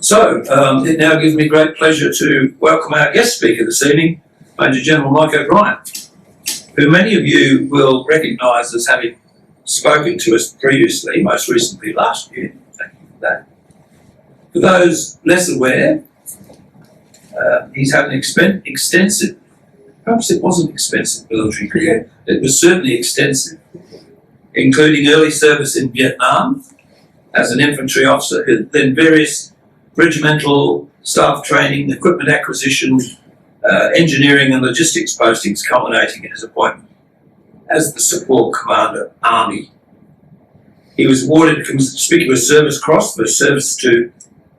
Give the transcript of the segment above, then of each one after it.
So, it now gives me great pleasure to welcome our guest speaker this evening, Major General Mike O'Brien, who many of you will recognise as having spoken to us previously, most recently last year. Thank you for that. For those less aware, he's had an extensive, perhaps it wasn't expensive military career, it was certainly extensive, including early service in Vietnam as an infantry officer, then various regimental staff training, equipment acquisition, engineering and logistics postings, culminating in his appointment as the Support Commander Army. He was awarded a Conspicuous Service Cross for service to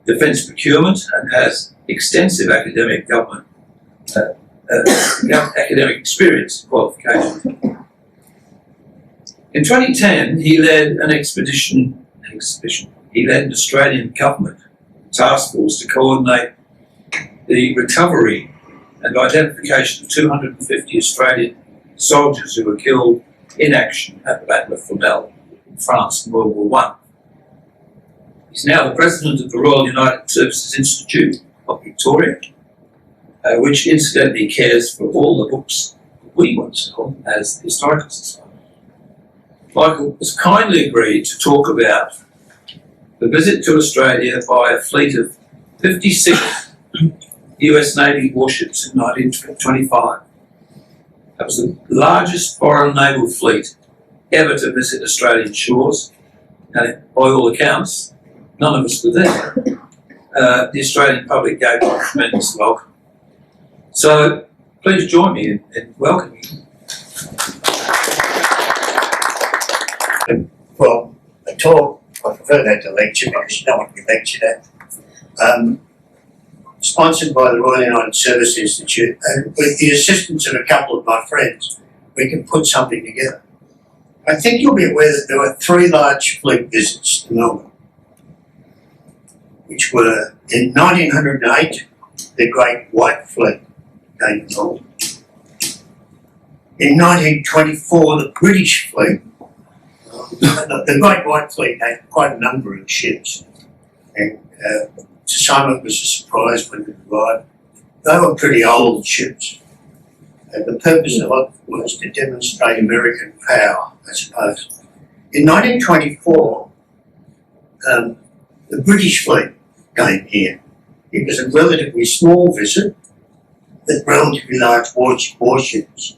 defence procurement and has extensive academic academic experience and qualifications. In 2010, he led an expedition. He led an Australian government task force to coordinate the recovery and identification of 250 Australian soldiers who were killed in action at the Battle of Fromelles in France in World War I. He's now the President of the Royal United Services Institute of Victoria, which incidentally cares for all the books we once sell as the Historical Society. Michael has kindly agreed to talk about the visit to Australia by a fleet of 56 US Navy warships in 1925. That was the largest foreign naval fleet ever to visit Australian shores, and by all accounts, none of us were there. The Australian public gave him a tremendous welcome. So please join me in welcoming him. Well, a talk, I prefer that to lecture because you don't want to be lectured at. Sponsored by the Royal United Service Institute, and with the assistance of a couple of my friends, we can put something together. I think you'll be aware that there were 3 large fleet visits to Melbourne, which were in 1908, the Great White Fleet came to Melbourne. In 1924, the British fleet. The Great White Fleet had quite a number of ships, and to some it was a surprise when it arrived. They were pretty old ships, and the purpose of it was to demonstrate American power, I suppose. In 1924, the British fleet came here. It was a relatively small visit with relatively large warships.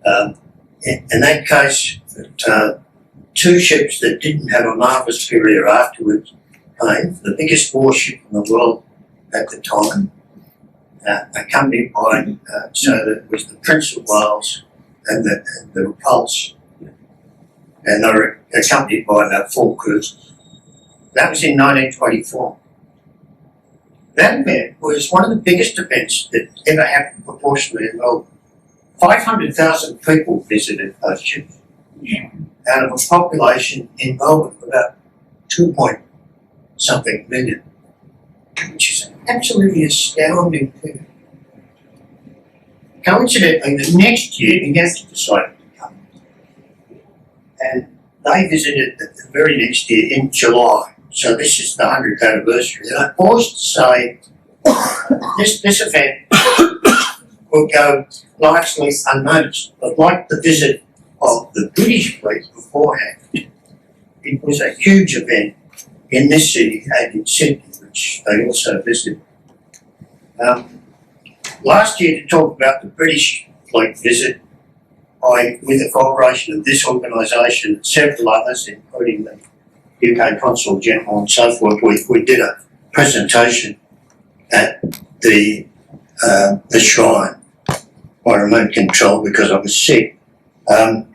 In that case, 2 ships that didn't have a marvellous career afterwards came, the biggest warship in the world at the time, accompanied by, so that it was the Prince of Wales and the Repulse, and they were accompanied by about 4 cruisers. That was in 1924. That event was one of the biggest events that ever happened proportionally in Melbourne. 500,000 people visited those ships. Out of a population in Melbourne of about 2-point-something million, which is an absolutely astounding thing. Coincidentally, the next year, the Yankees decided to come, and they visited the very next year in July. So this is the 100th anniversary. And I paused to say, this event will go largely unnoticed, but like the visit of the British fleet beforehand, it was a huge event in this city and in Sydney, which they also visited. Last year, to talk about the British fleet visit, with the cooperation of this organisation and several others, including the UK Consul General and so forth, we did a presentation at the Shrine by remote control because I was sick. And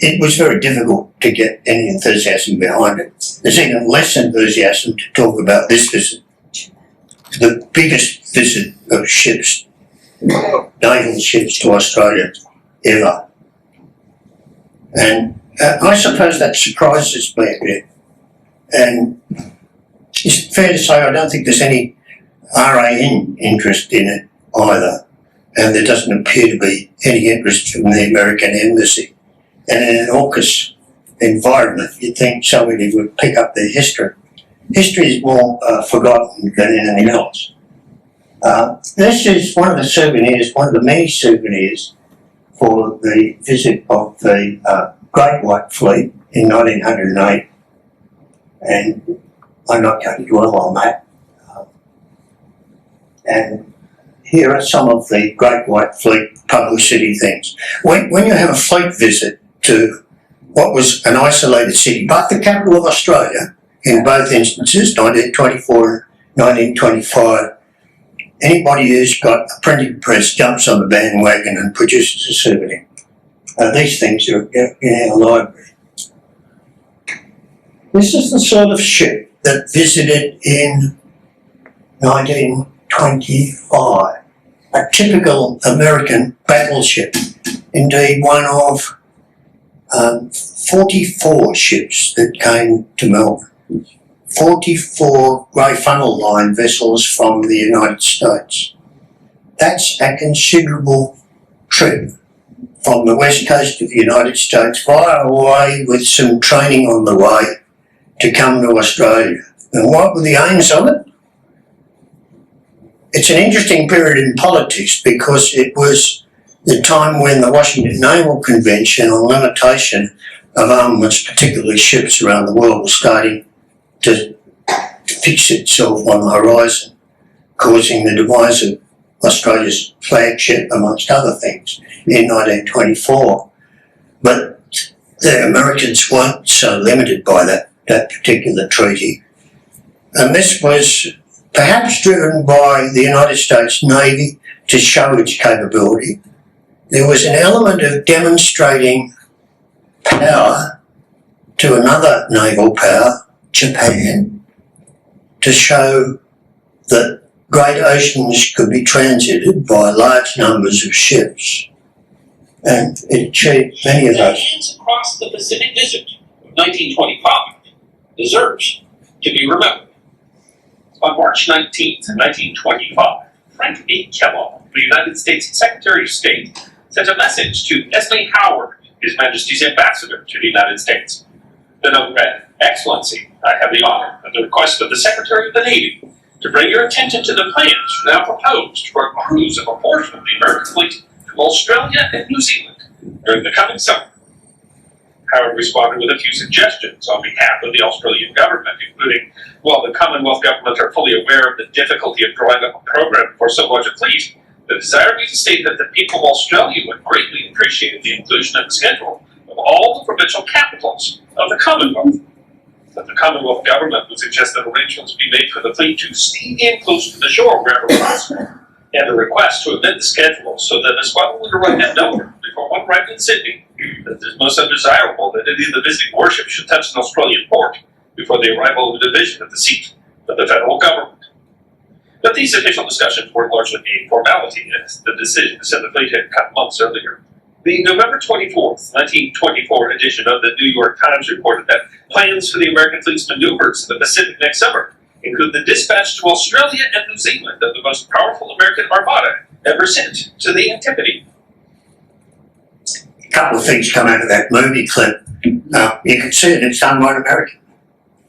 it was very difficult to get any enthusiasm behind it. There's even less enthusiasm to talk about this visit. The biggest visit of ships, naval ships to Australia ever. And I suppose that surprises me a bit. And it's fair to say I don't think there's any RAN interest in it either. And there doesn't appear to be any interest from the American Embassy. And in an AUKUS environment, you'd think somebody would pick up their history. history is more forgotten than anything else. This is one of the souvenirs, one of the many souvenirs for the visit of the Great White Fleet in 1908, and I'm not going to dwell on that. And here are some of the Great White Fleet publicity things. When you have a fleet visit to what was an isolated city, but the capital of Australia, in both instances, 1924 and 1925, anybody who's got a printing press jumps on the bandwagon and produces a souvenir. These things are in our library. This is the sort of ship that visited in 1925. A typical American battleship, indeed one of 44 ships that came to Melbourne. 44 grey funnel line vessels from the United States. That's a considerable trip from the west coast of the United States via Hawaii with some training on the way to come to Australia. And what were the aims of it? It's an interesting period in politics because it was the time when the Washington Naval Convention on limitation of armaments, particularly ships around the world, was starting to fix itself on the horizon, causing the demise of Australia's flagship, amongst other things, in 1924. But the Americans weren't so limited by that particular treaty. And this was perhaps driven by the United States Navy to show its capability. There was an element of demonstrating power to another naval power, Japan, to show that great oceans could be transited by large numbers of ships. And it achieved many of those. Nations across the Pacific visit of 1925 deserves to be remembered. On March 19th, 1925, Frank A. Kellogg, the United States Secretary of State, sent a message to Esme Howard, His Majesty's ambassador to the United States. The note read, "Excellency, I have the honor, at the request of the Secretary of the Navy, to bring your attention to the plans now proposed for a cruise of a portion of the American fleet to Australia and New Zealand during the coming summer." Howard responded with a few suggestions on behalf of the Australian government, including, while the Commonwealth government are fully aware of the difficulty of drawing up a program for so large a fleet, the desire be to state that the people of Australia would greatly appreciate the inclusion in the schedule of all the provincial capitals of the Commonwealth. That the Commonwealth government would suggest that arrangements be made for the fleet to stay in close to the shore wherever possible, and a request to amend the schedule so that a squadron would arrive at Melbourne before one arrived in Sydney. That it is most undesirable that any of the visiting warships should touch an Australian port before the arrival of a division at the seat of the federal government. But these official discussions were largely a formality, as the decision to send the fleet had come months earlier. The November 24th, 1924 edition of the New York Times reported that plans for the American fleet's maneuvers in the Pacific next summer include the dispatch to Australia and New Zealand of the most powerful American armada ever sent to the Antipodes. A couple of things come out of that movie clip. You can see it, it's done right American.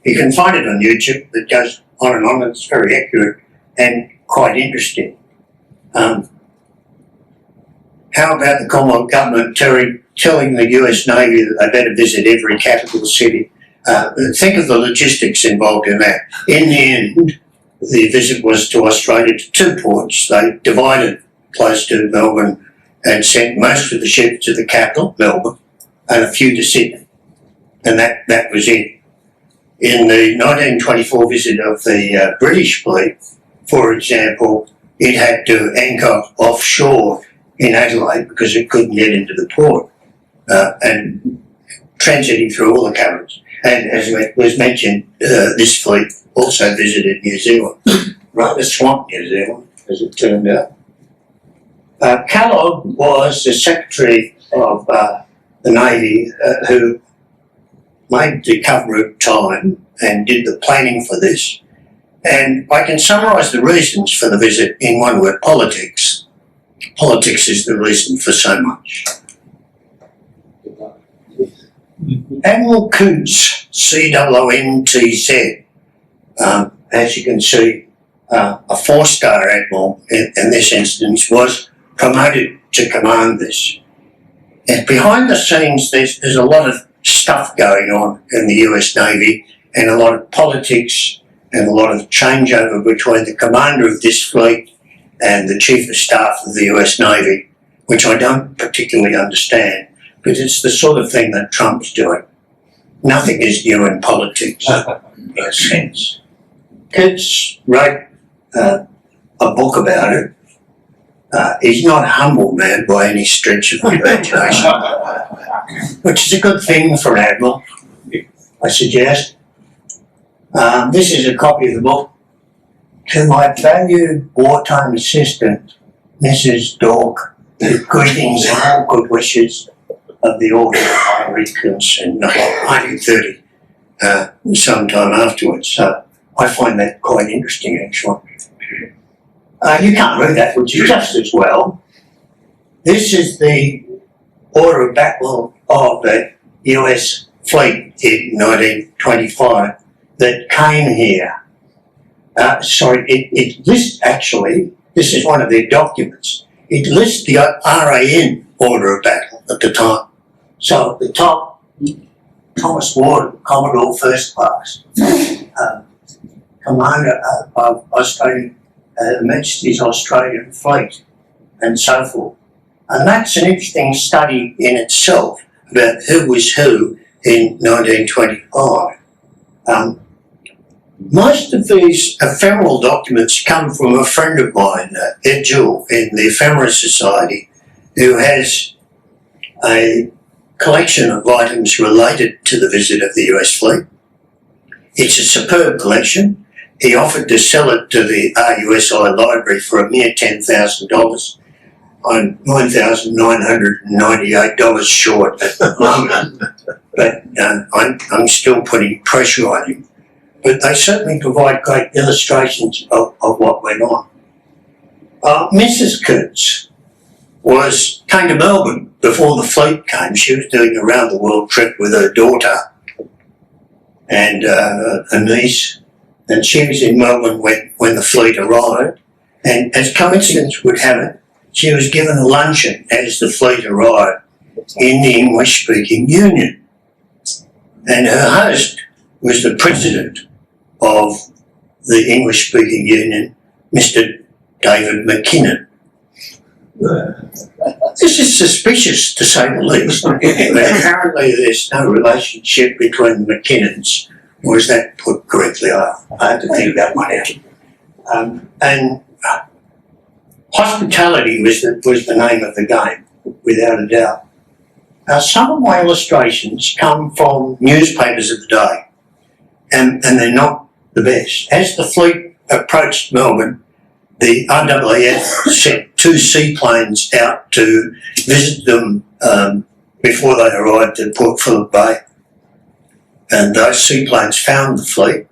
You can find it on YouTube. It goes on and on. It's very accurate and quite interesting. How about the Commonwealth government telling the US Navy that they better visit every capital city? Think of the logistics involved in that. In the end, the visit was to Australia to 2 ports. They divided close to Melbourne and sent most of the ships to the capital, Melbourne, and a few to Sydney. And that was it. In the 1924 visit of the British fleet, for example, it had to anchor offshore in Adelaide because it couldn't get into the port, and transiting through all the capitals. And as was mentioned, this fleet also visited New Zealand, rather swamp New Zealand, as it turned out. Kellogg was the Secretary of the Navy who made the cover of Time and did the planning for this. And I can summarise the reasons for the visit in one word: politics. Politics is the reason for so much. Admiral Coontz, COONTZ, as you can see, a 4-star admiral in this instance was promoted to command this. And behind the scenes, there's a lot of stuff going on in the US Navy, and a lot of politics and a lot of changeover between the commander of this fleet and the chief of staff of the US Navy, which I don't particularly understand, but it's the sort of thing that Trump's doing. Nothing is new in politics, in a sense. Kids wrote a book about it. He's not a humble man by any stretch of the imagination, which is a good thing for an admiral, I suggest. This is a copy of the book. To my valued wartime assistant, Mrs. Dork, with greetings and all good wishes of the Order of Americans in 1930, sometime afterwards. So I find that quite interesting, actually. You can't read that, which is just as well. This is the order of battle of the US fleet in 1925 that came here. It lists, actually, this is one of their documents, it lists the RAN order of battle at the time. So at the top, Thomas Ward, Commodore First Class, Commander of Australian, Majesty's Australian Fleet, and so forth. And that's an interesting study in itself about who was who in 1925. Most of these ephemeral documents come from a friend of mine, Ed Jewell, in the Ephemera Society, who has a collection of items related to the visit of the US fleet. It's a superb collection. He offered to sell it to the RUSI Library for a mere $10,000. I'm $9,998 short at the moment, but I'm still putting pressure on him. But they certainly provide great illustrations of what went on. Mrs. Kurtz came to Melbourne before the fleet came. She was doing a round-the-world trip with her daughter and a niece, and she was in Melbourne when the fleet arrived. And as coincidence would have it, she was given a luncheon as the fleet arrived in the English-speaking Union. And her host was the president of the English-speaking Union, Mr. David McKinnon. This is suspicious, to say the least. But apparently there's no relationship between the McKinnons. Was that put correctly? I had to think that one out. And hospitality was the name of the game, without a doubt. Now, some of my illustrations come from newspapers of the day, and they're not the best. As the fleet approached Melbourne, the RAAF sent 2 seaplanes out to visit them before they arrived at Port Phillip Bay. And those seaplanes found the fleet,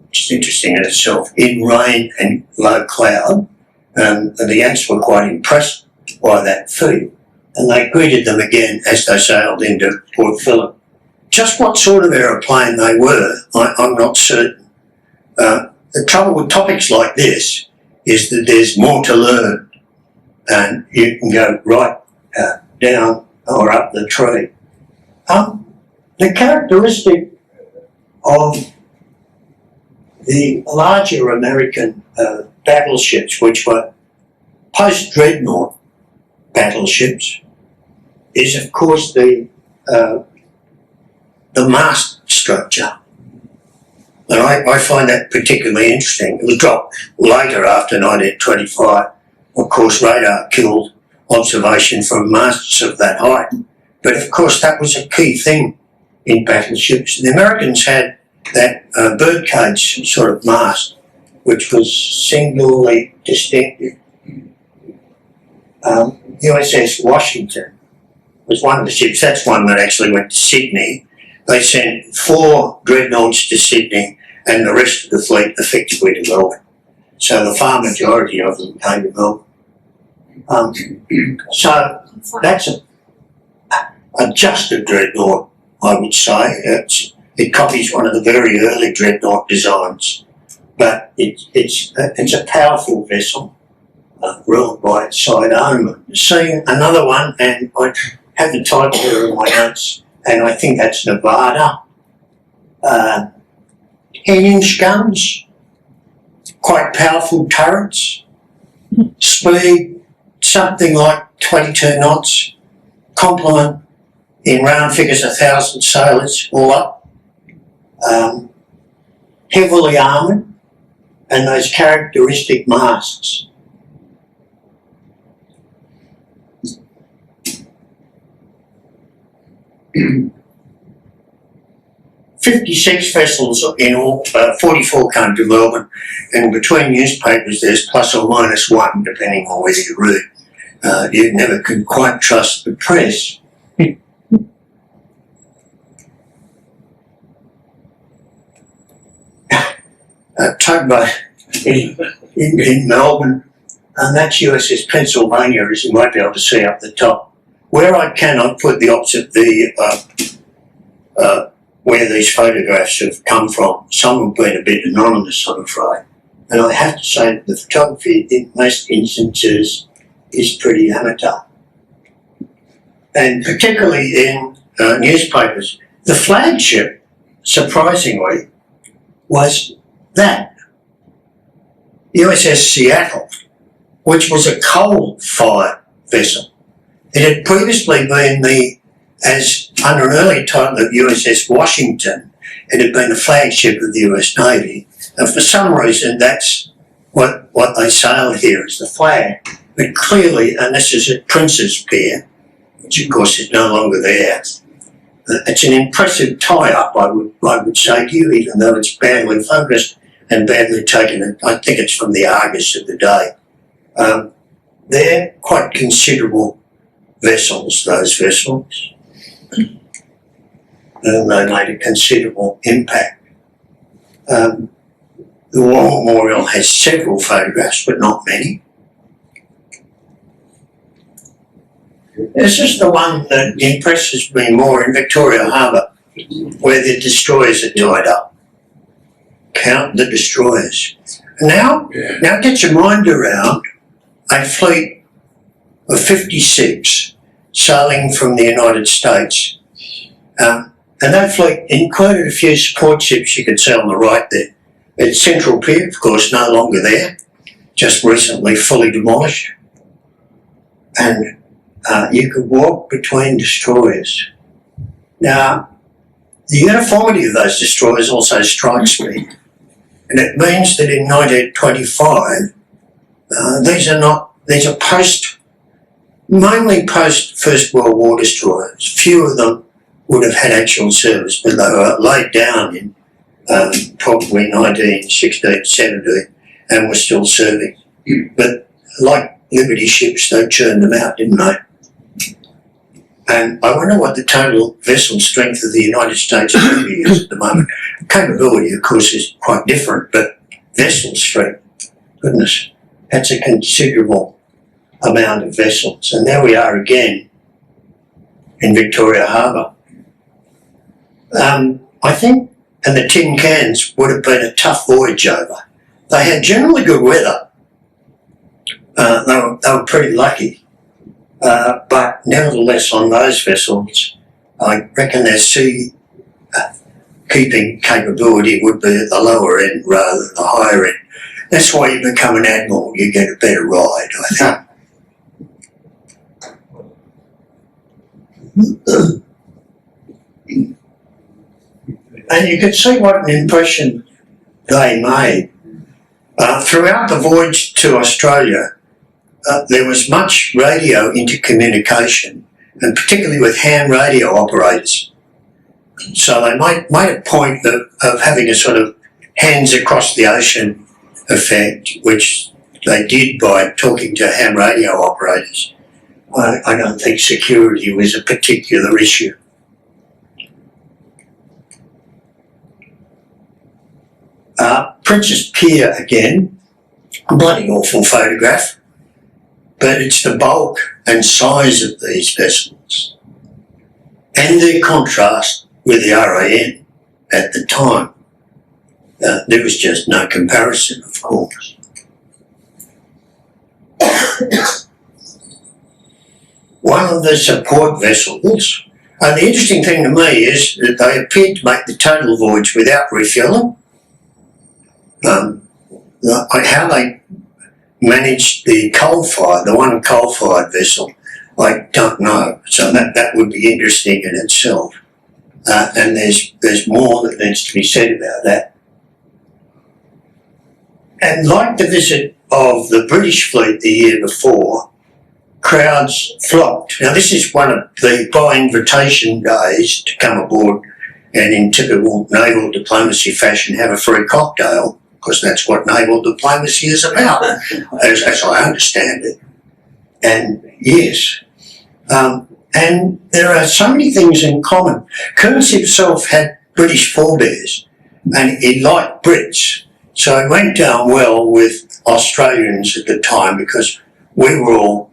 which is interesting in itself, in rain and low cloud. And the Yanks were quite impressed by that feat. And they greeted them again as they sailed into Port Phillip. Just what sort of aeroplane they were, I'm not certain. The trouble with topics like this is that there's more to learn, and you can go right down or up the tree. The characteristic of the larger American battleships, which were post-dreadnought battleships, is of course the mast structure. And I find that particularly interesting. It was dropped later after 1925. Of course, radar killed observation from masts of that height. But of course, that was a key thing in battleships. The Americans had that birdcage sort of mast, which was singularly distinctive. USS Washington was one of the ships. That's one that actually went to Sydney. They sent 4 dreadnoughts to Sydney and the rest of the fleet effectively to Melbourne. So the far majority of them came to Melbourne. So that's just a dreadnought, I would say. It copies one of the very early dreadnought designs but it's a powerful vessel ruled by its side owner. Seeing another one, and I have the title here in my notes, and I think that's Nevada. 10-inch guns, quite powerful turrets, speed something like 22 knots, complement in round figures 1,000 sailors all up, heavily armoured, and those characteristic masts. 56 vessels in all, 44 come to Melbourne, and between newspapers there's plus or minus one, depending on whether you read. You never can quite trust the press. Tugboat in Melbourne, and that's USS Pennsylvania, as you might be able to see up the top. Where I cannot put the opposite, where these photographs have come from, some have been a bit anonymous, I'm afraid. And I have to say that the photography in most instances is pretty amateur. And particularly in newspapers, the flagship, surprisingly, was that USS Seattle, which was a coal-fired vessel. It had previously been as under an earlier title of USS Washington, it had been the flagship of the US Navy. And for some reason, that's what they sailed here as the flag. But clearly, and this is at Prince's Pier, which of course is no longer there, it's an impressive tie-up, I would say to you, even though it's badly focused and badly taken. I think it's from the Argus of the day. They're quite considerable vessels, those vessels. And they made a considerable impact. The War Memorial has several photographs, but not many. This is the one that impresses me more in Victoria Harbour, where the destroyers are tied up. Count the destroyers. Now get your mind around a fleet of 56 sailing from the United States. And that fleet included a few support ships you can see on the right there. It's Central Pier, of course, no longer there, just recently fully demolished. And you could walk between destroyers. Now, the uniformity of those destroyers also strikes me. And it means that in 1925, these are mainly post First World War destroyers. Few of them would have had actual service, but they were laid down in probably 1916, 17, and were still serving. But like Liberty ships, they churned them out, didn't they? And I wonder what the total vessel strength of the United States Navy is at the moment. Capability, of course, is quite different, but vessel strength, goodness, that's a considerable amount of vessels. And there we are again in Victoria Harbour. I think, and the tin cans would have been a tough voyage over. They had generally good weather. They were pretty lucky. But nevertheless, on those vessels, I reckon their sea keeping capability would be at the lower end rather than the higher end. That's why you become an admiral, you get a better ride, I think. And you can see what an impression they made. Throughout the voyage to Australia, there was much radio intercommunication, and particularly with hand radio operators. So they made a point of having a sort of hands across the ocean effect, which they did by talking to ham radio operators. I don't think security was a particular issue. Prince's Pier again, a bloody awful photograph, but it's the bulk and size of these vessels and their contrast with the RAN at the time. There was just no comparison, of course. One of the support vessels, and the interesting thing to me is that they appeared to make the total voyage without refilling. How they managed the coal-fired, the one coal-fired vessel, I don't know. So that would be interesting in itself. And there's more that needs to be said about that. And like the visit of the British fleet the year before, crowds flocked. Now this is one of the by invitation days to come aboard and in typical naval diplomacy fashion have a free cocktail, because that's what naval diplomacy is about, as I understand it. And yes, and there are so many things in common. Kearns himself had British forebears and he liked Brits. So it went down well with Australians at the time because we were all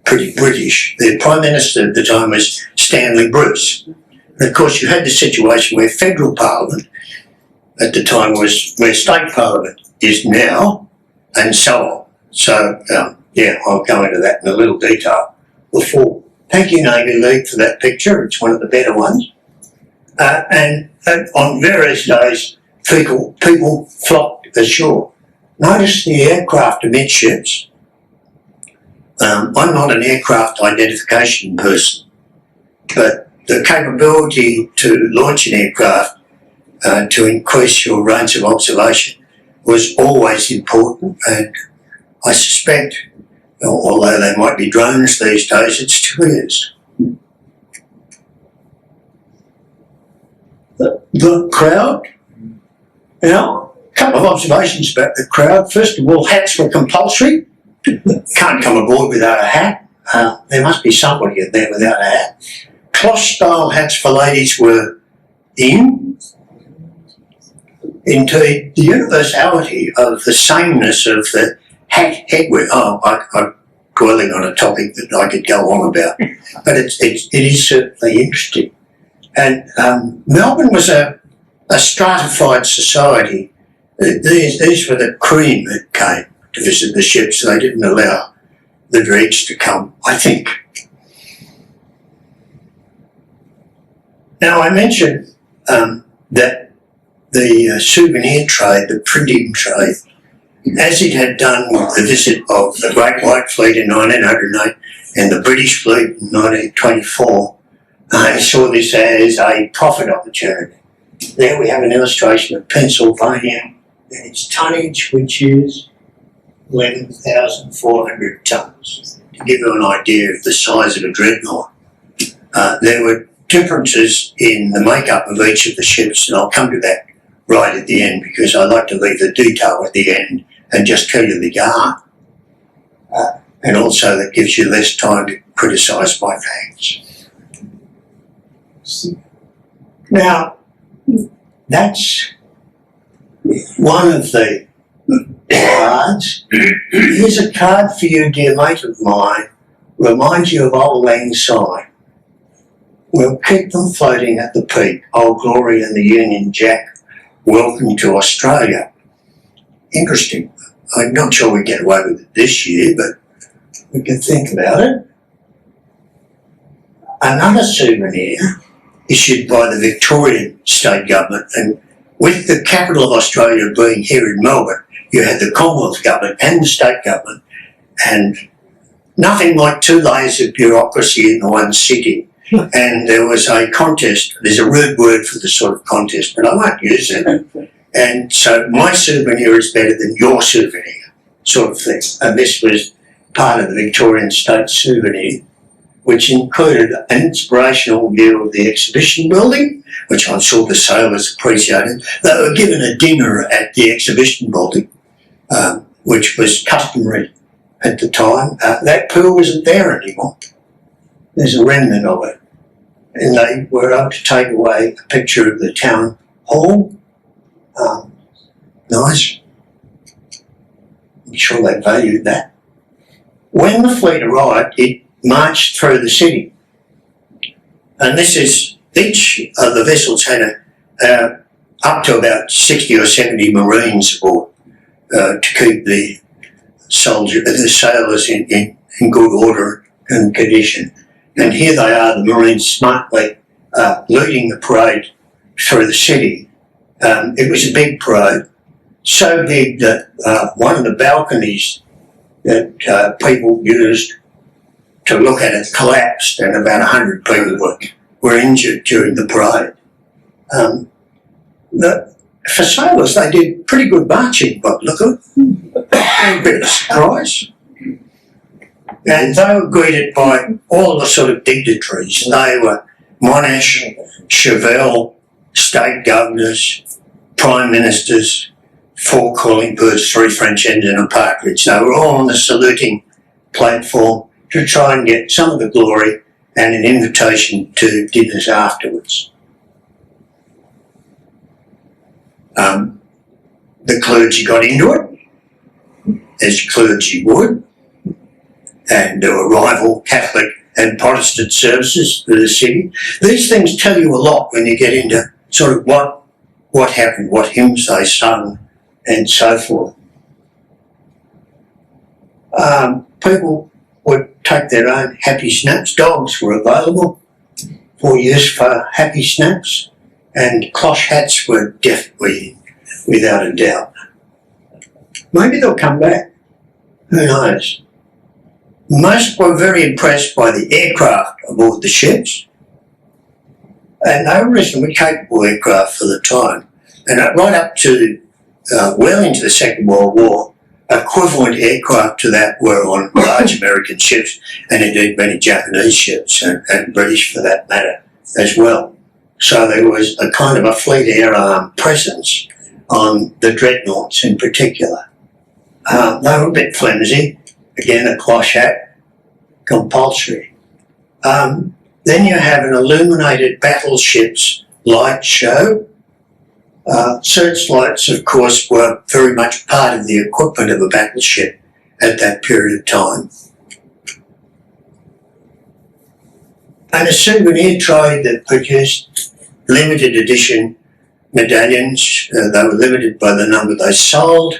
pretty British. The Prime Minister at the time was Stanley Bruce. And of course you had the situation where federal parliament at the time was where state parliament is now, and so on. So yeah, I'll go into that in a little detail before. Thank you, Navy League, for that picture. It's one of the better ones. And on various days, people flocked ashore. Notice the aircraft amidships. I'm not an aircraft identification person, but the capability to launch an aircraft to increase your range of observation was always important, and I suspect, although they might be drones these days, it still is. The crowd. Now, a couple of observations about the crowd. First of all, hats were compulsory. Can't come aboard without a hat. There must be somebody in there without a hat. Cloth-style hats for ladies were in. Indeed, the universality of the sameness of the hat headwear. I'm dwelling on a topic that I could go on about, but it is certainly interesting. And Melbourne was a stratified society. These were the cream that came to visit the ships. They didn't allow the dregs to come, I think. Now, I mentioned that the souvenir trade, the printing trade, as it had done with the visit of the Great White Fleet in 1908 and the British Fleet in 1924, I saw this as a profit opportunity. There we have an illustration of Pennsylvania and its tonnage, which is 11,400 tonnes. To give you an idea of the size of a dreadnought, there were differences in the makeup of each of the ships, and I'll come to that right at the end because I like to leave the detail at the end and just tell you the yarn. And also that gives you less time to criticise my facts. Now, that's one of the cards. Here's a card for you, dear mate of mine. Reminds you of Old Lang Syne. We'll keep them floating at the peak. Old Glory and the Union Jack. Welcome to Australia. Interesting. I'm not sure we get away with it this year, but we can think about it. Another souvenir issued by the Victorian state government, and with the capital of Australia being here in Melbourne, you had the Commonwealth government and the state government, and nothing like two layers of bureaucracy in the one city. And there was a contest. There's a rude word for the sort of contest, but I won't use it. And so my souvenir is better than your souvenir, sort of thing. And this was part of the Victorian State souvenir, which included an inspirational view of the exhibition building, which I'm sure the sailors appreciated. They were given a dinner at the exhibition building, which was customary at the time. That pool isn't there anymore. There's a remnant of it. And they were able to take away a picture of the town hall. Nice. I'm sure they valued that. When the fleet arrived, it marched through the city. And this is, each of the vessels had up to about 60 or 70 Marines aboard to keep the sailors in good order and condition. And here they are, the Marines smartly leading the parade through the city. It was a big parade, so big that one of the balconies that people used to look at it collapsed, and about 100 people were injured during the parade. For sailors, they did pretty good marching, but look at a bit of surprise. And they were greeted by all the sort of dignitaries. They were Monash, Chauvel, state governors, prime ministers, 4 calling birds, 3 French hens and a partridge. They were all on the saluting platform to try and get some of the glory and an invitation to dinners afterwards. The clergy got into it, as clergy would, and there were rival Catholic and Protestant services for the city. These things tell you a lot when you get into sort of what happened, what hymns they sung, and so forth. People would take their own happy snaps. Dogs were available for use for happy snaps, and cloche hats were definitely, without a doubt. Maybe they'll come back. Who knows? Most were very impressed by the aircraft aboard the ships, and they were reasonably capable aircraft for the time. And right up to well into the Second World War, equivalent aircraft to that were on large American ships, and indeed many Japanese ships, and British for that matter as well. So there was a kind of a fleet air arm presence on the dreadnoughts in particular. They were a bit flimsy, again a cloche hat, compulsory. Then you have an illuminated battleships light show. Searchlights, of course, were very much part of the equipment of a battleship at that period of time. And a souvenir trade that produced limited edition medallions. They were limited by the number they sold,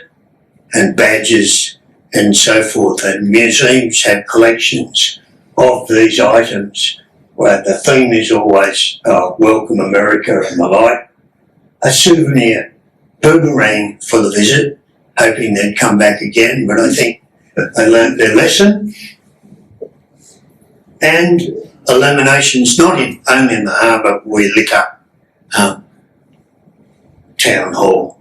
and badges and so forth. And museums have collections of these items where the theme is always Welcome America and the like. A souvenir boomerang for the visit, hoping they'd come back again, but I think they learned their lesson. And illuminations, not only in the harbour, we lit up Town Hall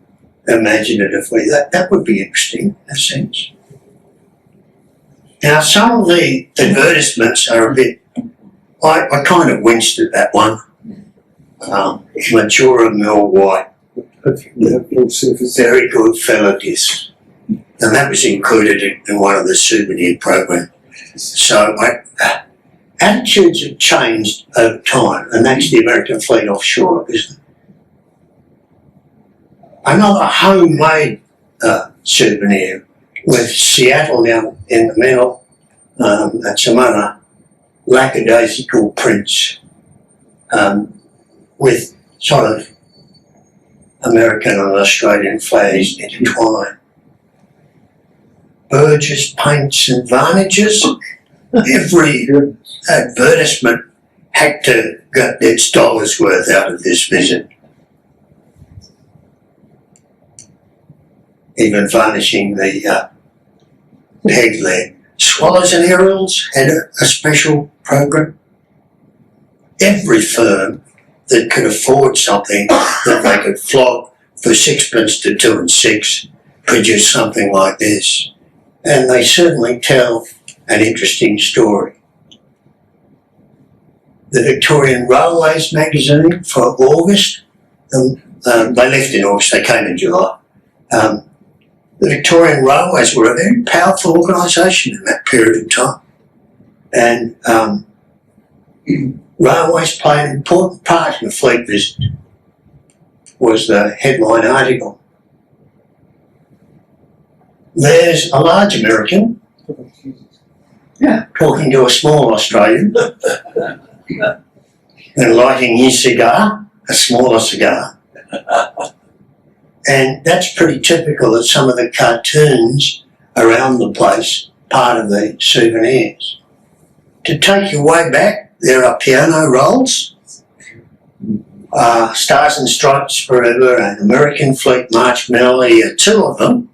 imaginatively. That would be interesting, in a sense. Now, some of the advertisements are a bit, I kind of winced at that one. Majora Mel White, very good fellow disc. And that was included in one of the souvenir programs. So attitudes have changed over time, and that's the American fleet offshore, isn't it? Another homemade souvenir with Seattle down in the middle, and some other lackadaisical prints with sort of American and Australian flags intertwined. Burgess paints and varnishes. Every advertisement had to get its dollars worth out of this visit. Even varnishing the peg leg. Swallows and Heralds had a special program. Every firm that could afford something that they could flog for 6pence to 2 and 6 produced something like this. And they certainly tell an interesting story. The Victorian Railways magazine for August, they left in August, they came in July. The Victorian Railways were a very powerful organisation in that period of time. And railways played an important part in the fleet visit, was the headline article. There's a large American talking to a small Australian and lighting his cigar, a smaller cigar, And that's pretty typical of some of the cartoons around the place, part of the souvenirs. To take you way back, there are piano rolls, Stars and Stripes Forever and American Fleet March Melody are two of them.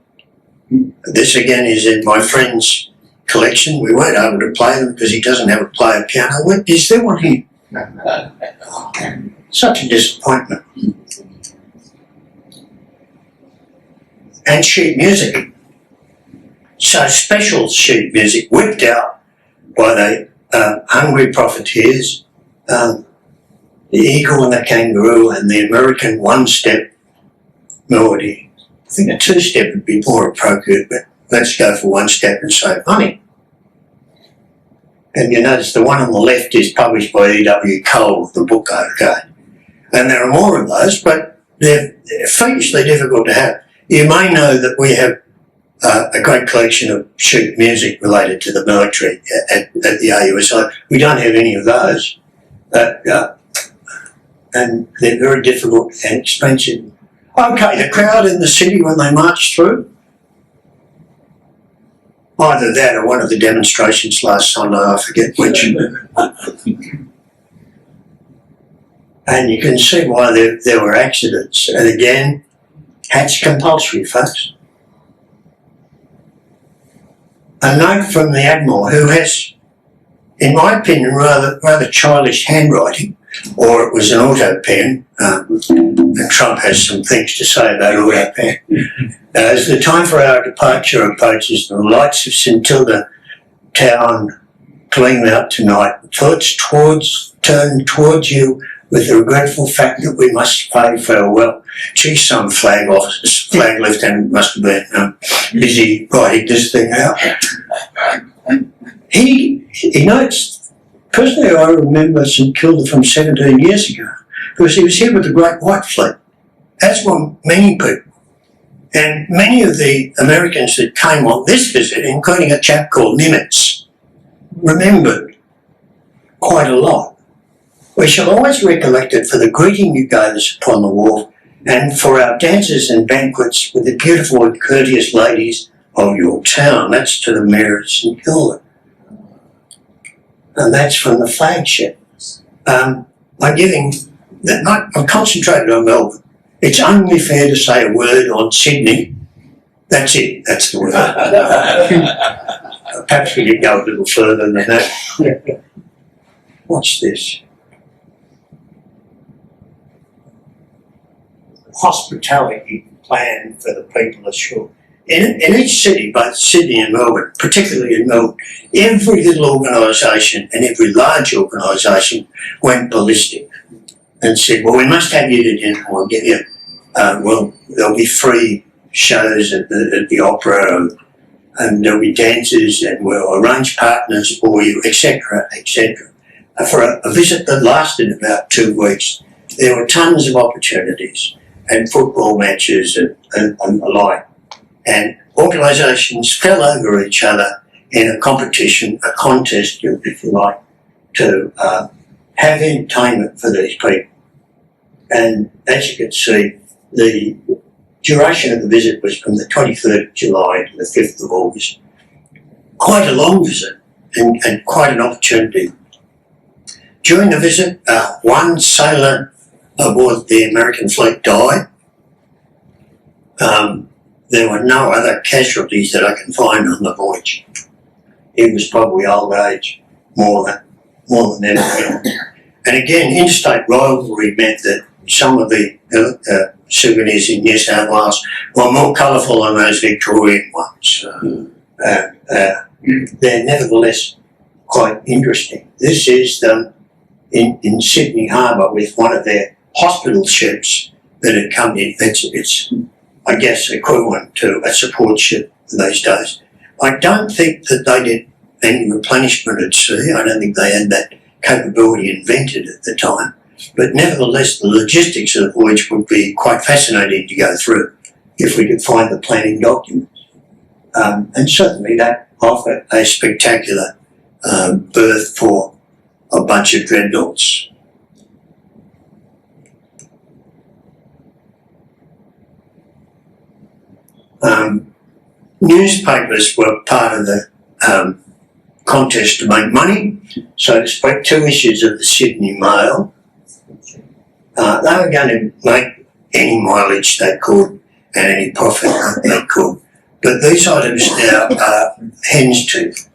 This again is in my friend's collection. We weren't able to play them because he doesn't have a player piano. Is there one here? Such a disappointment. And sheet music. So special sheet music whipped out by the Hungry Profiteers, the Eagle and the Kangaroo and the American one-step melody. I think a two-step would be more appropriate, but let's go for one step and save money. And you notice the one on the left is published by E.W. Cole, the book OK. And there are more of those, but they're fiendishly difficult to have. You may know that we have a great collection of sheet music related to the military at the AUSI. We don't have any of those, and they're very difficult and expensive. Okay, the crowd in the city when they march through. Either that or one of the demonstrations last Sunday, I forget which. And you can see why there were accidents. And again, hats compulsory, folks. A note from the Admiral, who has, in my opinion, rather childish handwriting, or it was an auto pen, and Trump has some things to say about auto pen. As the time for our departure approaches, the lights of St Kilda town gleam out tonight. Thoughts turn towards you with the regretful fact that we must say farewell. Gee, some flag lieutenant must have been busy writing this thing out. He notes, personally I remember St Kilda from 17 years ago, because he was here with the Great White Fleet, as were many people. And many of the Americans that came on this visit, including a chap called Nimitz, remembered quite a lot. We shall always recollect it for the greeting you gave us upon the wharf, and for our dances and banquets with the beautiful and courteous ladies of your town. That's to the Mayor of St Kilda. And that's from the flagship. I'm concentrated on Melbourne. It's only fair to say a word on Sydney. That's it, that's the word. Perhaps we could go a little further than that. What's this? Hospitality plan for the people ashore. In each city, both Sydney and Melbourne, particularly in Melbourne, every little organisation and every large organisation went ballistic and said, well, we must have you to dinner, we'll get you, there'll be free shows at the opera, and there'll be dances, and we'll arrange partners for you, etc., etc. For a visit that lasted about 2 weeks, there were tons of opportunities, and football matches and the like. And organisations fell over each other in a competition, a contest, if you like, to have entertainment for these people. And as you can see, the duration of the visit was from the 23rd of July to the 5th of August. Quite a long visit and quite an opportunity. During the visit, one sailor aboard the American fleet died. There were no other casualties that I can find on the voyage. It was probably old age more than anything. And again, interstate rivalry meant that some of the souvenirs in New South Wales were more colourful than those Victorian ones. They're nevertheless quite interesting. This is in Sydney Harbour with one of their hospital ships that had come in. It's I guess, equivalent to a support ship these days. I don't think that they did any replenishment at sea. I don't think they had that capability invented at the time. But nevertheless, the logistics of the voyage would be quite fascinating to go through if we could find the planning documents. And certainly that offered a spectacular berth for a bunch of dreadnoughts. Newspapers were part of the contest to make money, so to speak. 2 issues of the Sydney Mail. They were going to make any mileage they could and any profit they could. But these items now are hen's tooth.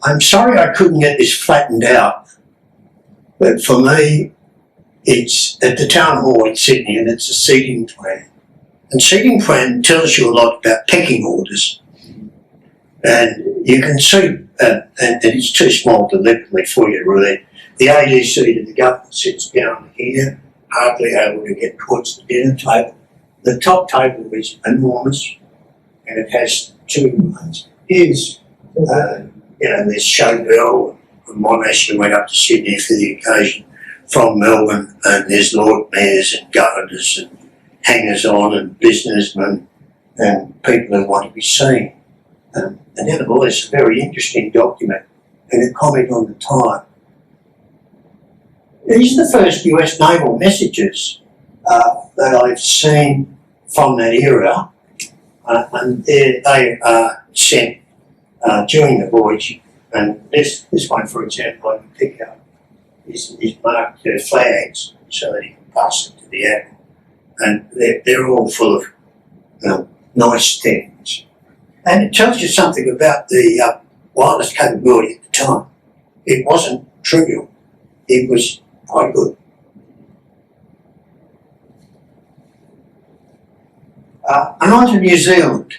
I'm sorry I couldn't get this flattened out, but for me, it's at the town hall in Sydney, and it's a seating plan. And seating plan tells you a lot about pecking orders. And you can see, and it's too small deliberately for you to read. The ADC of the government sits down here, hardly able to get towards the dinner table. The top table is enormous, and it has 2 lines. Here's, there's Showbell and Monash who went up to Sydney for the occasion from Melbourne, and there's Lord Mayors and governors and hangers-on and businessmen and people who want to be seen. And nevertheless, a very interesting document and a comment on the time. These are the first US naval messages that I've seen from that era, and they are sent during the voyage. And this one, for example, I can pick up, is marked flags so that you can pass it to the admiral. And they're all full of nice things. And it tells you something about the wireless capability at the time. It wasn't trivial. It was quite good. And on to New Zealand,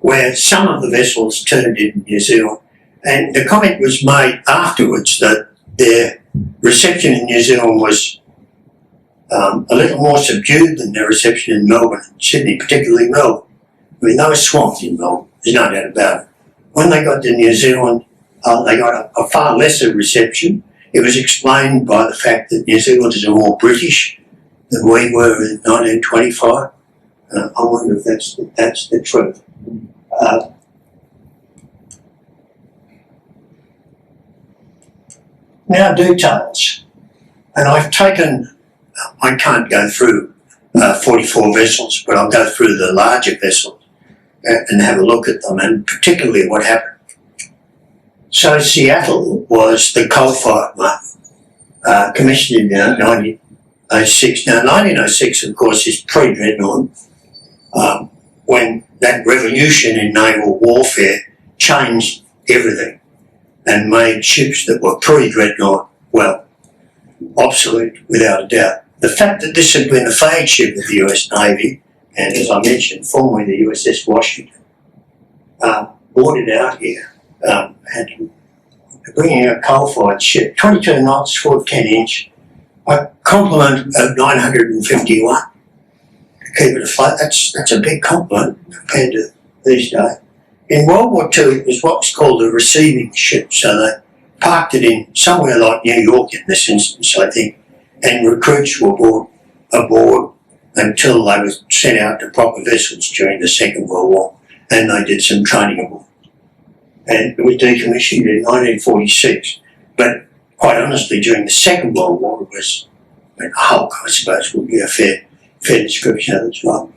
where some of the vessels turned in New Zealand. And the comment was made afterwards that their reception in New Zealand was a little more subdued than their reception in Melbourne and Sydney, particularly Melbourne. I mean, they were swamped in Melbourne, there's no doubt about it. When they got to New Zealand, they got a far lesser reception. It was explained by the fact that New Zealanders are more British than we were in 1925. I wonder if that's the truth. Now details. And I've taken, I can't go through 44 vessels, but I'll go through the larger vessels and have a look at them, and particularly what happened. So Seattle was the coal-fired one, commissioned in 1906. Now 1906, of course, is pre-Dreadnought, when that revolution in naval warfare changed everything and made ships that were pre-Dreadnought, well, obsolete without a doubt. The fact that this had been a flagship of the US Navy, and as I mentioned, formerly the USS Washington, boarded out here, and bringing a coal-fired ship, 22 knots, 410-inch, a complement of 951. Keep it afloat, that's a big compliment compared to these days. In World War II, it was what's called a receiving ship, so they parked it in somewhere like New York in this instance, I think, and recruits were brought aboard until they were sent out to proper vessels during the Second World War, and they did some training aboard. And it was decommissioned in 1946, but quite honestly, during the Second World War, it was, a hulk, I suppose, would be a fair description of it as well.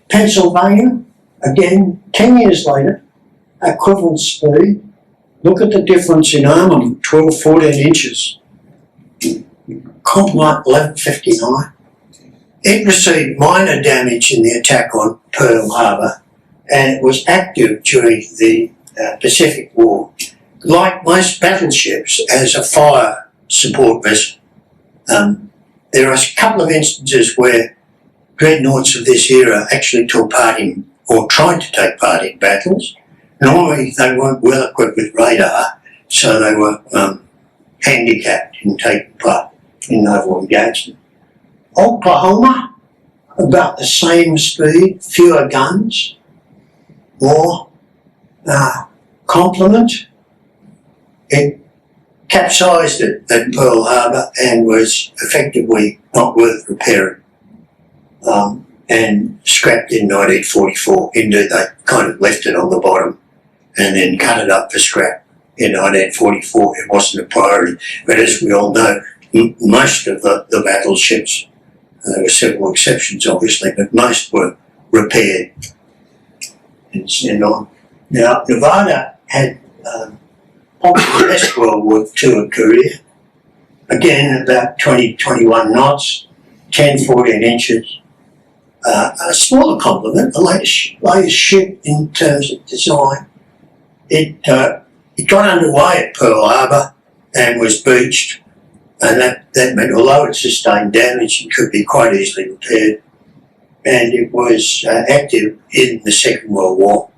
Pennsylvania, again, 10 years later, equivalent speed. Look at the difference in armament, 12, 14 inches. Complement 1159. It received minor damage in the attack on Pearl Harbor, and it was active during the Pacific War, like most battleships, as a fire support vessel. There are a couple of instances where dreadnoughts of this era actually took part in, or tried to take part in battles. Normally they weren't well equipped with radar, so they were handicapped in taking part in naval engagement. Oklahoma, about the same speed, fewer guns, more complement. It capsized at Pearl Harbor and was effectively not worth repairing, and scrapped in 1944. Indeed, they kind of left it on the bottom and then cut it up for scrap in 1944. It wasn't a priority, but as we all know, most of the battleships There were several exceptions, obviously, but most were repaired and sent on. Now, Nevada had probably the best World War II career. Again, about 20, 21 knots, 10, 14 inches. A smaller complement, the latest ship in terms of design. It got underway at Pearl Harbor and was beached, and that meant although it sustained damage, it could be quite easily repaired. And it was active in the Second World War,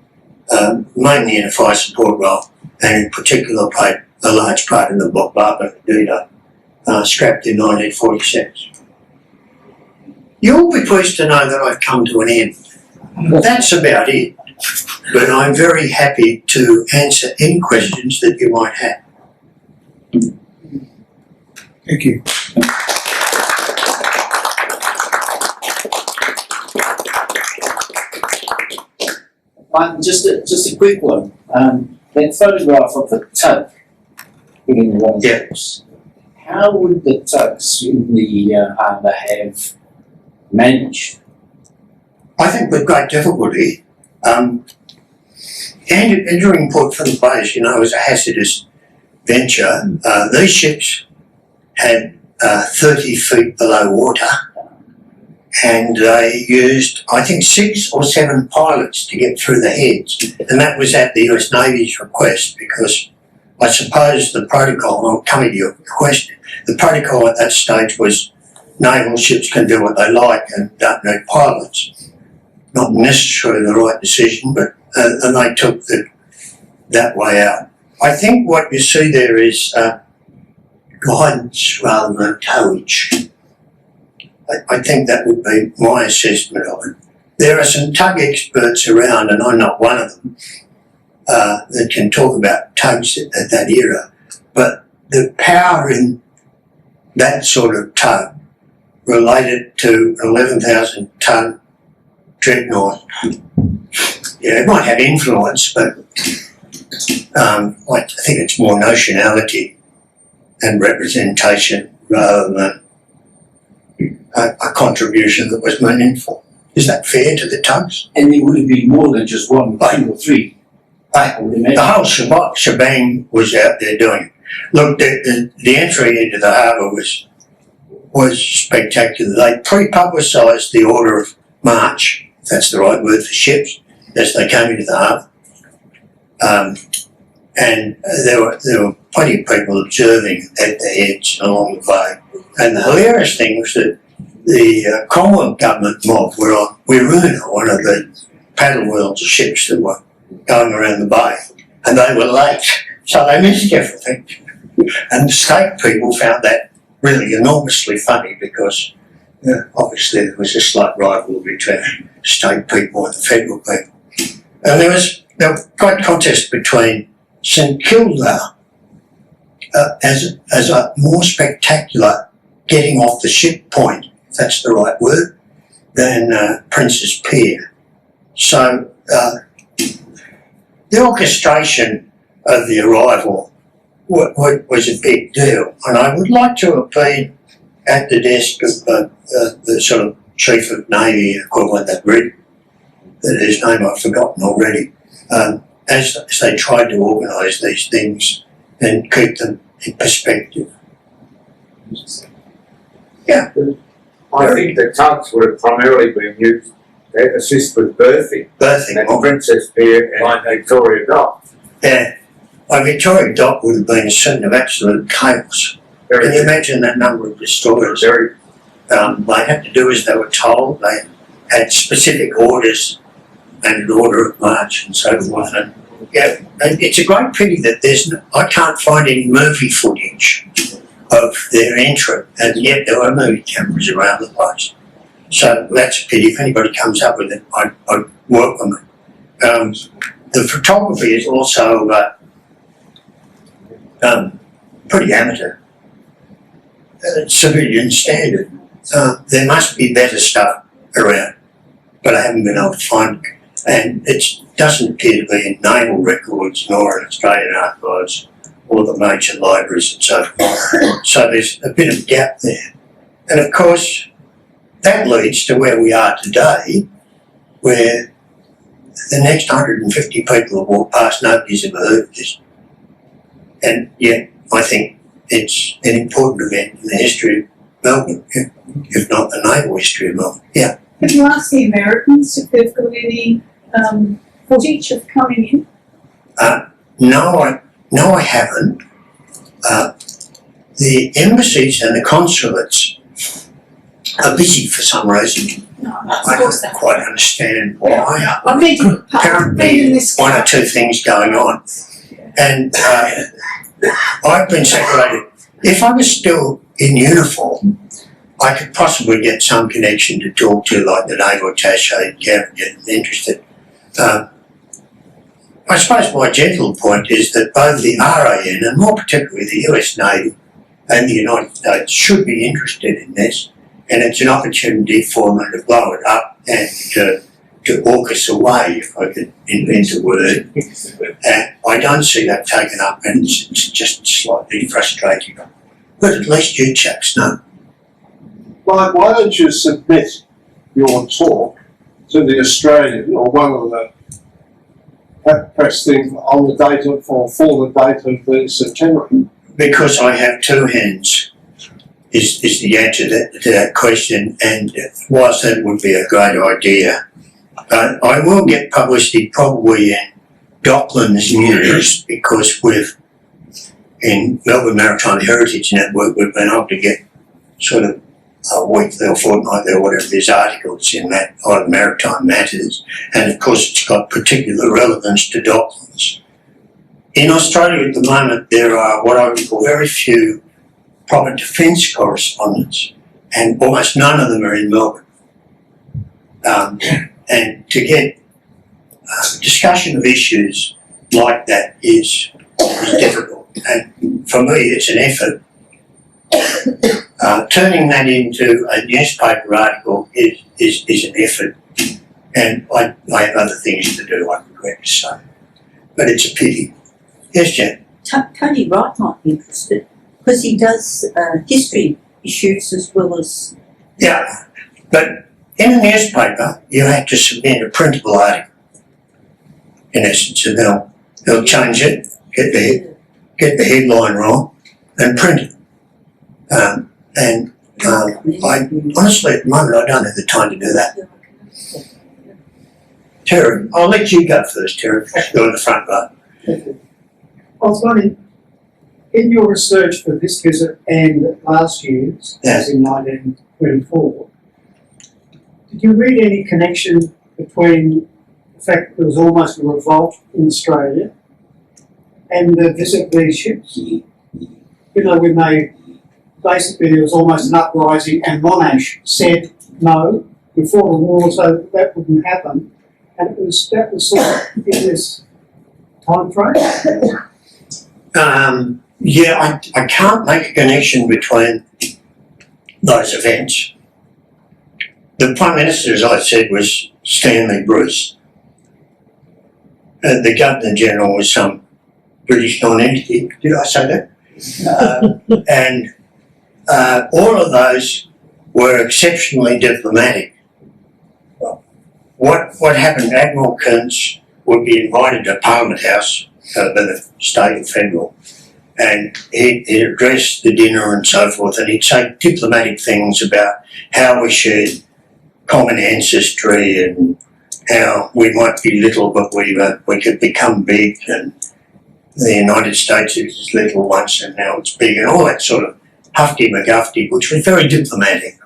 mainly in a fire support role, and in particular played a large part in the bombardment of D-Day, scrapped in 1946. You'll be pleased to know that I've come to an end. That's about it. But I'm very happy to answer any questions that you might have. Thank you. Just a quick one. That photograph of the tug hitting the warships. How would the tugs in the harbour have managed? I think with great difficulty. Entering Port Phillip Bay, as you know, was a hazardous venture. These ships had 30 feet below water, and they used, I think, 6 or 7 pilots to get through the heads. And that was at the US Navy's request, because I suppose the protocol, and I'll come to your question, the protocol at that stage was naval ships can do what they like and don't need pilots. Not necessarily the right decision, but and they took that way out. I think what you see there is guidance rather than towage. I think that would be my assessment of it. There are some tug experts around, and I'm not one of them, that can talk about tugs at that era, but the power in that sort of tug related to 11,000 tonne dreadnought. Yeah, it might have influence, but I think it's more notionality and representation rather than a contribution that was meaningful. Is that fair to the tugs? And there would have been more than just 1, 2 or 3. The whole shebang was out there doing it. Look, the entry into the harbour was spectacular. They pre-publicised the order of march, if that's the right word for ships, as they came into the harbour. And there were plenty of people observing at the heads along the bay. And the hilarious thing was that the Commonwealth government mob were on Wiruna, one of the paddle wheels of ships that were going around the bay, and they were late, so they missed everything. And the state people found that really enormously funny, because obviously there was a slight rivalry between state people and the federal people. And there was a great contest between St Kilda as a more spectacular getting off the ship point, if that's the right word, than Prince's Pier. So the orchestration of the arrival was a big deal, and I would like to have been at the desk of the sort of Chief of Navy equivalent, that Red, whose name I've forgotten already, as they tried to organise these things and keep them in perspective. Yeah. I think the tugs would have primarily been used to assist with berthing at Princess Pier and Victoria Dock. Yeah. Victoria Dock would have been a scene of absolute chaos. Can you imagine that number of destroyers? They had to do as they were told. They had specific orders and an order of march and so forth. And yeah, it's a great pity that I can't find any movie footage of their entry, and yet there are movie cameras around the place. So that's a pity. If anybody comes up with it, I'd welcome it. The photography is also pretty amateur, civilian standard. There must be better stuff around, but I haven't been able to find it. And it doesn't appear to be in naval records nor in Australian archives or the major libraries and so forth. So there's a bit of gap there. And of course, that leads to where we are today, where the next 150 people have walked past, nobody's ever heard of this. And yet, I think it's an important event in the history of Melbourne, if not the naval history of Melbourne. Yeah. Have you asked the Americans if they've got any footage of coming in? No, I haven't. The embassies and the consulates are busy for some reason. No, I don't quite understand why. I mean, Apparently, one or two things going on. And I've been separated. If I was still in uniform, I could possibly get some connection to talk to, like the naval attaché, and get them interested. I suppose my general point is that both the RAN and more particularly the US Navy and the United States should be interested in this, and it's an opportunity for them to blow it up and to hawk us away, if I could invent a word. And I don't see that taken up, and it's just slightly frustrating. But at least you chaps know. Why don't you submit your talk to the Australian or one of the press thing on the date of, or for the date of the September? Because I have two hands is the answer to that question, and whilst that would be a great idea, I will get publicity probably in Dockland's news, because in Melbourne Maritime Heritage Network, we've been able to get sort of a weekly or fortnightly or whatever, there's articles in that on maritime matters, and of course it's got particular relevance to Docklands. In Australia at the moment, there are what I would call very few proper defence correspondents, and almost none of them are in Melbourne. And to get discussion of issues like that is difficult, and for me it's an effort. Turning that into a newspaper article is an effort, and I have other things to do, I regret to say. But it's a pity. Yes, Jen? Tony Wright might be interested, because he does history issues as well as... Yeah, but in a newspaper, you have to submit a printable article, in essence, and they'll change it, get the headline wrong, and print it. I honestly, at the moment, I don't have the time to do that. Terry, I'll let you go first, Terry. You're in the front row. I was wondering, in your research for this visit and last year's, as in 1924, did you read any connection between the fact that there was almost a revolt in Australia and the visit of these ships? You know, when they basically, there was almost an uprising, and Monash said no before the war, so that wouldn't happen, and that was sort of in this time frame. Yeah, I can't make a connection between those events. The Prime Minister, as I said, was Stanley Bruce. The Governor General was some British non-entity. Did I say that? And all of those were exceptionally diplomatic. What happened, Admiral Kearns would be invited to Parliament House, by the state and federal, and he'd address the dinner and so forth, and he'd say diplomatic things about how we shared common ancestry and how we might be little but we could become big, and the United States was little once and now it's big, and all that sort of hufty-mugufty, which was very diplomatic.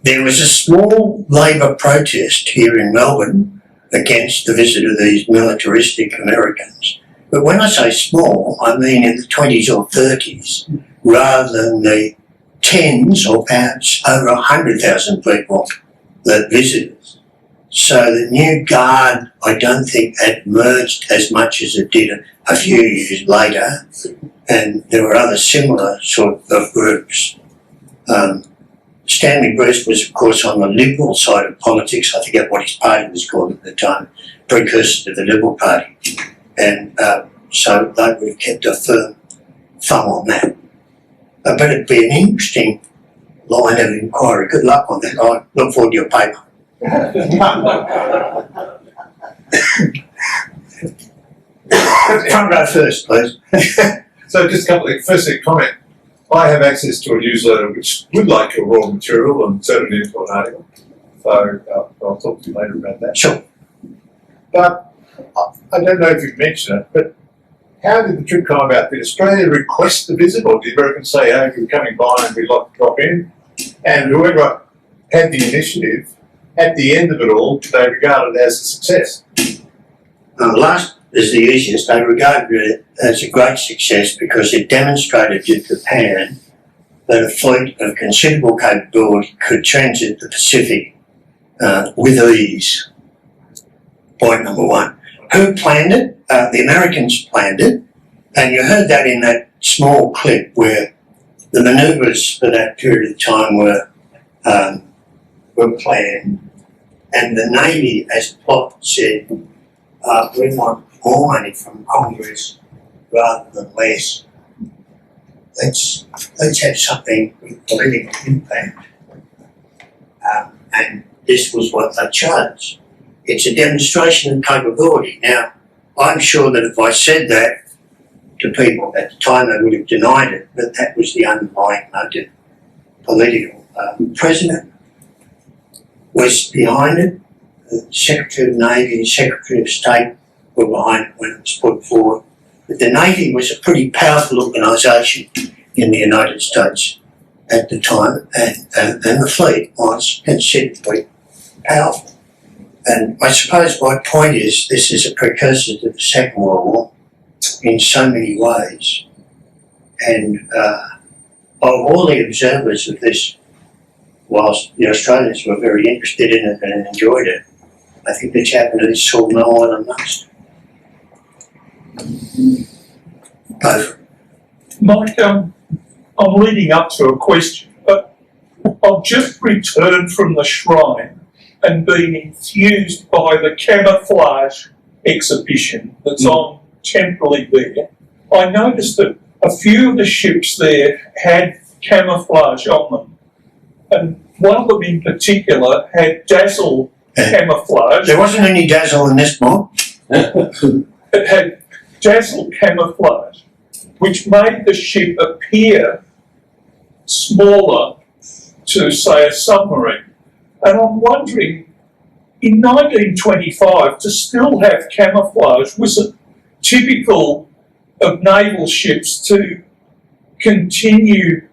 There was a small Labor protest here in Melbourne against the visit of these militaristic Americans. But when I say small, I mean in the 20s or 30s, rather than the tens or perhaps over 100,000 people that visited. So the new guard, I don't think, had merged as much as it did a few years later, and there were other similar sort of groups. Stanley Bruce was, of course, on the Liberal side of politics. I forget what his party was called at the time, precursor to the Liberal Party. And so they would have kept a firm thumb on that. But it'd be an interesting line of inquiry. Good luck on that. I look forward to your paper. Come go first, please. So just a couple of things. Firstly, a comment. I have access to a newsletter which would like your raw material and turn it into an article. So I'll talk to you later about that. Sure. But I don't know if you've mentioned it, but how did the trip come about? Did Australia request the visit, or did American say, hey, you're coming by and we'd like to drop in? And whoever had the initiative, at the end of it all, did they regard it as a success? Last is the easiest. They regarded it as a great success because it demonstrated to Japan that a fleet of considerable capability could transit the Pacific with ease. Point number one. Who planned it? The Americans planned it, and you heard that in that small clip where the manoeuvres for that period of time were planned, and the Navy, as Plot said, we want more money from Congress rather than less. Let's have something with political impact, and this was what they chose. It's a demonstration of capability. Now, I'm sure that if I said that to people at the time, they would have denied it, but that was the underlying motive. Political. President was behind it. The Secretary of the Navy and Secretary of State were behind it when it was put forward. But the Navy was a pretty powerful organisation in the United States at the time, and the fleet was considerably powerful. And I suppose my point is this is a precursor to the Second World War in so many ways. And of all the observers of this, whilst the Australians were very interested in it and enjoyed it, I think the Japanese saw no more than most. Over. Mike, I'm leading up to a question, but I've just returned from the shrine and been enthused by the camouflage exhibition that's on temporarily there. I noticed that a few of the ships there had camouflage on them, and one of them in particular had dazzle camouflage. There wasn't any dazzle in this mob. It had dazzle camouflage, which made the ship appear smaller to, say, a submarine. And I'm wondering, in 1925, to still have camouflage, was it typical of naval ships to continue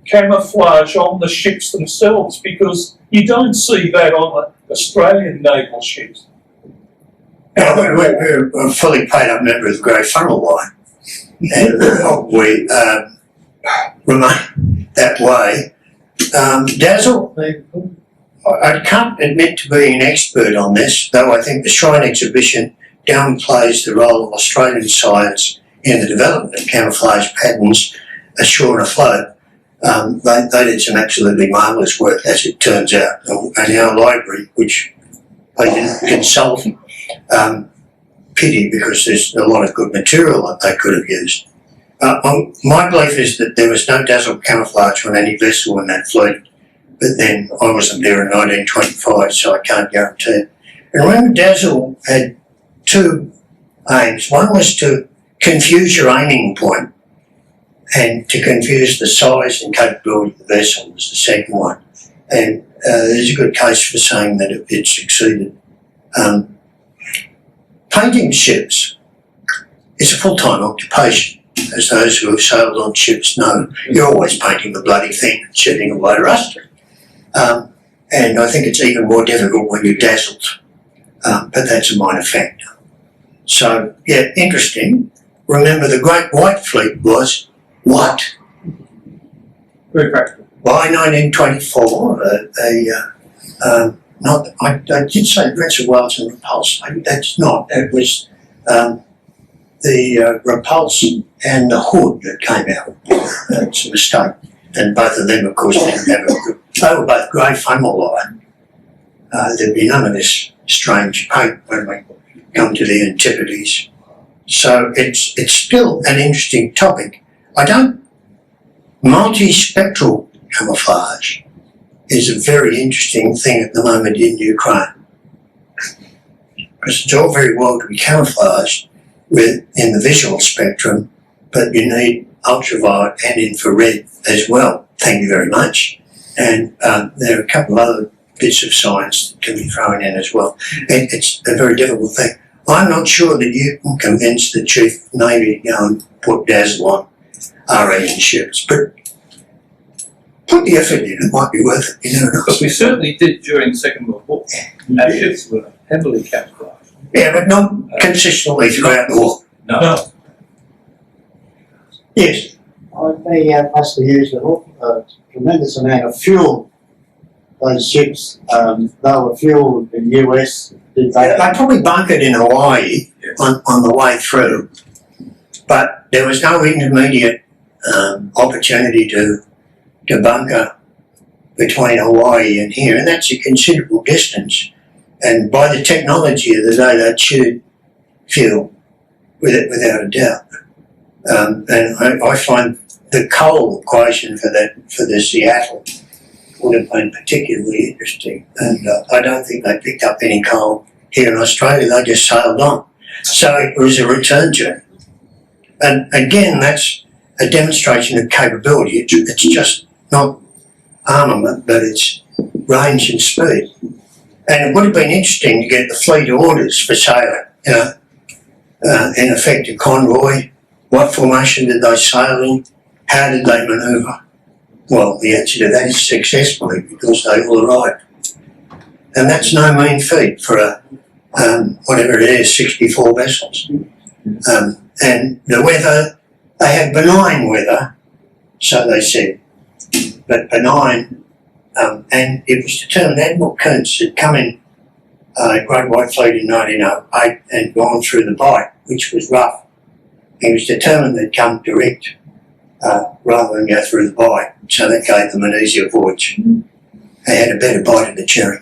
camouflage on the ships themselves? Because you don't see that on Australian naval ships. We're a fully paid up member of the Grey Funnel Line, and we remain that way. Dazzle, I can't admit to being an expert on this, though I think the Shrine exhibition downplays the role of Australian science in the development of camouflage patterns ashore and afloat. They did some absolutely marvellous work, as it turns out, and our library, which I didn't consult, pity because there's a lot of good material that they could have used. My belief is that there was no dazzle camouflage on any vessel in that fleet, but then I wasn't there in 1925, so I can't guarantee. And remember, dazzle had two aims. One was to confuse your aiming point, and to confuse the size and capability of the vessel was the second one. And there's a good case for saying that it succeeded. Painting ships is a full-time occupation, as those who have sailed on ships know. You're always painting the bloody thing and shooting away rust. And I think it's even more difficult when you're dazzled, but that's a minor factor. So, yeah, interesting. Remember, the Great White Fleet was what? Very practical. By 1924, I did say Prince of Wales and Repulse. That's not. It was the Repulse and the Hood that came out. It's a mistake. And both of them, of course, didn't have a good. They were both Grey Funnel Line. There'd be none of this strange paint when we come to the antipodes. So it's still an interesting topic. Multispectral camouflage is a very interesting thing at the moment in Ukraine. Because it's all very well to be camouflaged in the visual spectrum, but you need ultraviolet and infrared as well. Thank you very much. And there are a couple of other bits of science that can be thrown in as well. It's a very difficult thing. I'm not sure that you can convince the Chief of Navy to go and put dazzle on RAN ships, but put the effort in, it might be worth it, you never know. But we certainly did during the Second World War. Our ships were heavily camouflaged. Yeah, but not consistently throughout the war. No. Yes. They must have used a tremendous amount of fuel. Those ships, they were fueled in the US. They probably bunkered in Hawaii on the way through, but there was no intermediate opportunity to bunker between Hawaii and here, and that's a considerable distance. And by the technology of the day, they'd shoot fuel without a doubt. And I find the coal equation for the Seattle would have been particularly interesting. And I don't think they picked up any coal here in Australia. They just sailed on. So it was a return journey. And again, that's a demonstration of capability. It's just not armament, but it's range and speed. And it would have been interesting to get the fleet orders for sailing, in effect a convoy. What formation did they sail in? How did they manoeuvre? Well, the answer to that is successfully, because they all arrived. And that's no mean feat for whatever it is, 64 vessels. And the weather, they had benign weather, so they said, but benign. And it was determined Admiral Kuntz had come in Great White Fleet in 1908 and gone through the Bight, which was rough. He was determined they'd come direct rather than go through the Bight, so that gave them an easier voyage. They had a better bite of the cherry.